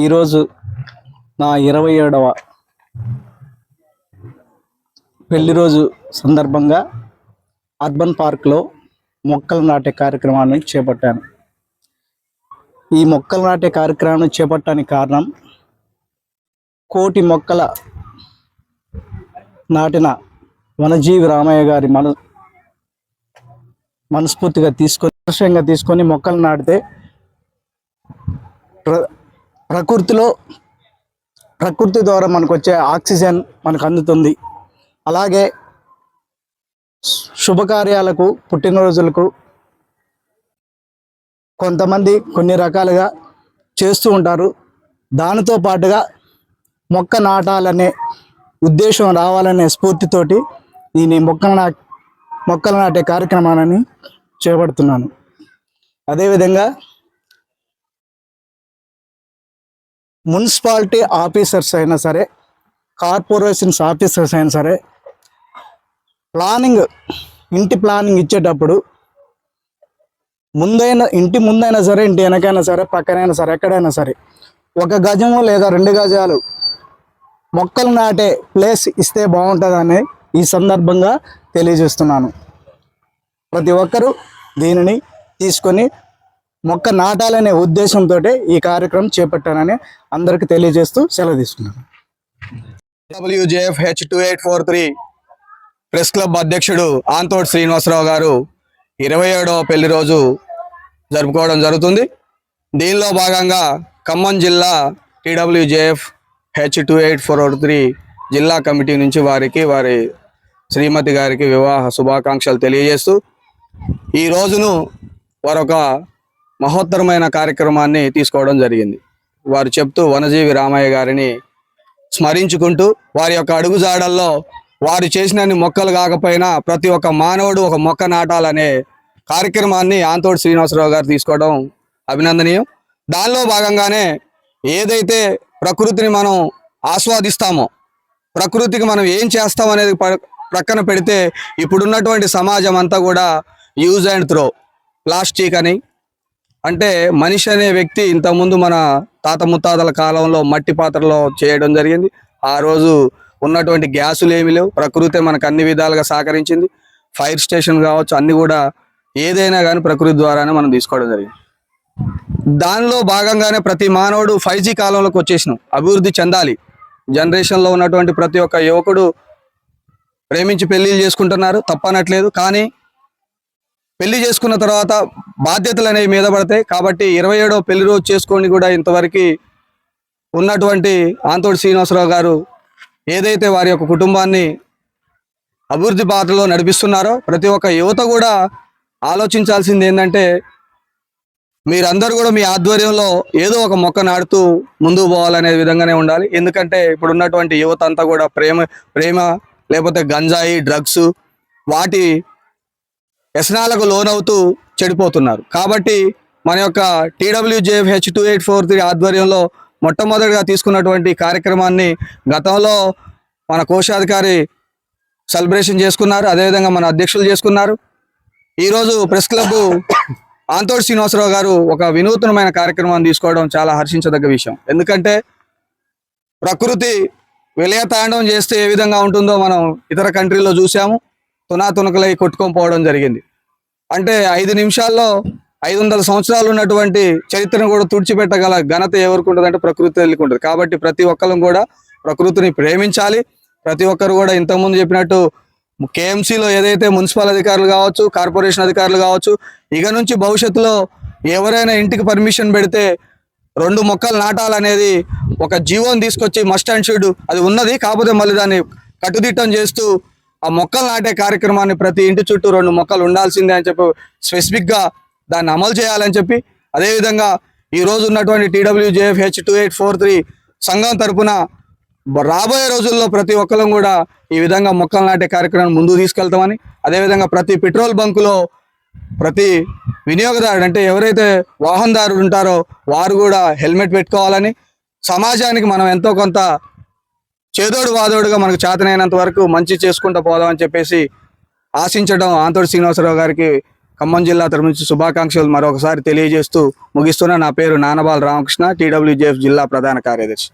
ఈరోజు నా 27వ పెళ్లి రోజు సందర్భంగా అర్బన్ పార్క్లో మొక్కలు నాటే కార్యక్రమాన్ని చేపట్టాను. ఈ మొక్కలు నాటే కార్యక్రమాన్ని చేపట్టడానికి కారణం, కోటి మొక్కల నాటిన వనజీవి రామయ్య గారి మనస్ఫూర్తిగా తీసుకొని మొక్కలు నాటితే ప్రకృతి ద్వారా మనకు వచ్చే ఆక్సిజన్ మనకు అందుతుంది. అలాగే శుభకార్యాలకు, పుట్టినరోజులకు కొంతమంది కొన్ని రకాలుగా చేస్తూ ఉంటారు. దానితో పాటుగా మొక్క నాటాలనే ఉద్దేశం రావాలనే స్ఫూర్తితోటి నేను మొక్కలు నాటే కార్యక్రమాన్ని చేపడుతున్నాను. అదేవిధంగా మున్సిపాలిటీ ఆఫీసర్స్ అయినా సరే, కార్పొరేషన్స్ ఆఫీసర్స్ అయినా సరే, ఇంటి ప్లానింగ్ ఇచ్చేటప్పుడు ఇంటి ముందైనా సరే, ఇంటి వెనకైనా సరే, పక్కనైనా సరే, ఎక్కడైనా సరే 1 గజము లేదా 2 గజాలు మొక్కలు నాటే ప్లేస్ ఇస్తే బాగుంటుందని ఈ సందర్భంగా తెలియజేస్తున్నాను. ప్రతి ఒక్కరూ దీనిని తీసుకొని మొక్క నాటాలనే ఉద్దేశంతో ఈ కార్యక్రమం చేపట్టానని అందరికి తెలియజేస్తూ సెలవు తీసుకున్నాను. WJF H2843 ప్రెస్ క్లబ్ అధ్యక్షుడు ఆంతోటి శ్రీనివాసరావు గారు 27వ పెళ్లి రోజు జరుపుకోవడం జరుగుతుంది. దీనిలో భాగంగా ఖమ్మం జిల్లా TWJF H2843 జిల్లా కమిటీ నుంచి వారి శ్రీమతి గారికి వివాహ శుభాకాంక్షలు తెలియజేస్తూ ఈ రోజును వారొక మహోత్తరమైన కార్యక్రమాన్ని తీసుకోవడం జరిగింది. వారు చెప్తూ వనజీవి రామయ్య గారిని స్మరించుకుంటూ వారి యొక్క అడుగుజాడల్లో వారు చేసినన్ని మొక్కలు కాకపోయినా ప్రతి ఒక్క మానవుడు ఒక మొక్క నాటాలనే కార్యక్రమాన్ని ఆంతోటి శ్రీనివాసరావు గారు తీసుకోవడం అభినందనీయం. దానిలో భాగంగానే ఏదైతే ప్రకృతిని మనం ఆస్వాదిస్తామో, ప్రకృతికి మనం ఏం చేస్తాం అనేది ప్రక్కన పెడితే ఇప్పుడున్నటువంటి సమాజం అంతా కూడా యూజ్ అండ్ త్రో, ప్లాస్టిక్ అని, అంటే మనిషి అనే వ్యక్తి ఇంతకుముందు మన తాత ముత్తాతల కాలంలో మట్టి పాత్రలో చేయడం జరిగింది. ఆ రోజు ఉన్నటువంటి గ్యాసులు ఏమీ లేవు, ప్రకృతి మనకు అన్ని విధాలుగా సహకరించింది. ఫైర్ స్టేషన్ కావచ్చు, అన్ని కూడా ఏదైనా కానీ ప్రకృతి ద్వారానే మనం తీసుకోవడం జరిగింది. దానిలో భాగంగానే ప్రతి మానవుడు 5G కాలంలోకి వచ్చేసినాం, అభివృద్ధి చెందాలి. జనరేషన్లో ఉన్నటువంటి ప్రతి ఒక్క యువకుడు ప్రేమించి పెళ్ళిళ్ళు చేసుకుంటున్నారు, తప్పనట్లేదు. కానీ పెళ్లి చేసుకున్న తర్వాత బాధ్యతలు అనేవి మీద పడతాయి. కాబట్టి 27వ పెళ్లి రోజు చేసుకొని కూడా ఇంతవరకు ఉన్నటువంటి ఆంతోటి శ్రీనివాసరావు గారు ఏదైతే వారి యొక్క కుటుంబాన్ని అభివృద్ధి బాటలో నడిపిస్తున్నారో, ప్రతి ఒక్క యువత కూడా ఆలోచించాల్సింది ఏంటంటే, మీరందరూ కూడా మీ ఆధ్వర్యంలో ఏదో ఒక మొక్క నాటుతూ ముందుకు పోవాలనే విధంగానే ఉండాలి. ఎందుకంటే ఇప్పుడు ఉన్నటువంటి యువత అంతా కూడా ప్రేమ లేకపోతే గంజాయి, డ్రగ్స్, వాటి వ్యసనాలకు లోనవుతూ చెడిపోతున్నారు. కాబట్టి మన యొక్క TWJF H2843 ఆధ్వర్యంలో మొట్టమొదటిగా తీసుకున్నటువంటి కార్యక్రమాన్ని గతంలో మన కోశాధికారి సెలబ్రేషన్ చేసుకున్నారు, అదేవిధంగా మన అధ్యక్షులు చేసుకున్నారు. ఈరోజు ప్రెస్ క్లబ్ ఆంతోటి శ్రీనివాసరావు గారు ఒక వినూత్నమైన కార్యక్రమాన్ని తీసుకోవడం చాలా హర్షించదగ్గ విషయం. ఎందుకంటే ప్రకృతి విలయతాండవం చేస్తే ఏ విధంగా ఉంటుందో మనం ఇతర కంట్రీలో చూసాము. తునాతునకలై కొట్టుకొని పోవడం జరిగింది. అంటే 5 నిమిషాల్లో 500 సంవత్సరాలు ఉన్నటువంటి చరిత్రను కూడా తుడిచిపెట్టగల ఘనత ఎవరికి ఉంటుంది అంటే ప్రకృతి తల్లికి ఉంటుంది. కాబట్టి ప్రతి ఒక్కరు కూడా ప్రకృతిని ప్రేమించాలి. ప్రతి ఒక్కరు కూడా ఇంతకుముందు చెప్పినట్టు KMCలో ఏదైతే మున్సిపల్ అధికారులు కావచ్చు, కార్పొరేషన్ అధికారులు కావచ్చు, ఇక నుంచి భవిష్యత్తులో ఎవరైనా ఇంటికి పర్మిషన్ పెడితే 2 మొక్కలు నాటాలనేది ఒక జీవోని తీసుకొచ్చి మస్ట్ అండ్ షుడ్ అది ఉన్నది. కాకపోతే మళ్ళీ దాన్ని కట్టుదిట్టం చేస్తూ ఆ మొక్కలు నాటే కార్యక్రమాన్ని ప్రతి ఇంటి చుట్టూ 2 మొక్కలు ఉండాల్సిందే అని చెప్పి స్పెసిఫిక్గా దాన్ని అమలు చేయాలని చెప్పి, అదేవిధంగా ఈరోజు ఉన్నటువంటి TWJF H2843 సంఘం తరఫున రాబోయే రోజుల్లో ప్రతి ఒక్కరం కూడా ఈ విధంగా మొక్కలు నాటే కార్యక్రమాన్ని ముందుకు తీసుకెళ్తామని, అదేవిధంగా ప్రతి పెట్రోల్ బంకులో ప్రతి వినియోగదారుడు అంటే ఎవరైతే వాహనదారులు ఉంటారో వారు కూడా హెల్మెట్ పెట్టుకోవాలని, సమాజానికి మనం ఎంతో కొంత చేదోడు వాదోడుగా మనకు చేతనైనంత వరకు మంచి చేసుకుంటూ పోదామని చెప్పేసి ఆశించడం ఆంతోటి శ్రీనివాసరావు గారికి ఖమ్మం జిల్లా తరఫు నుంచి శుభాకాంక్షలు మరొకసారి తెలియజేస్తూ ముగిస్తున్న. నా పేరు నానబాల రామకృష్ణ, TWJF జిల్లా ప్రధాన కార్యదర్శి.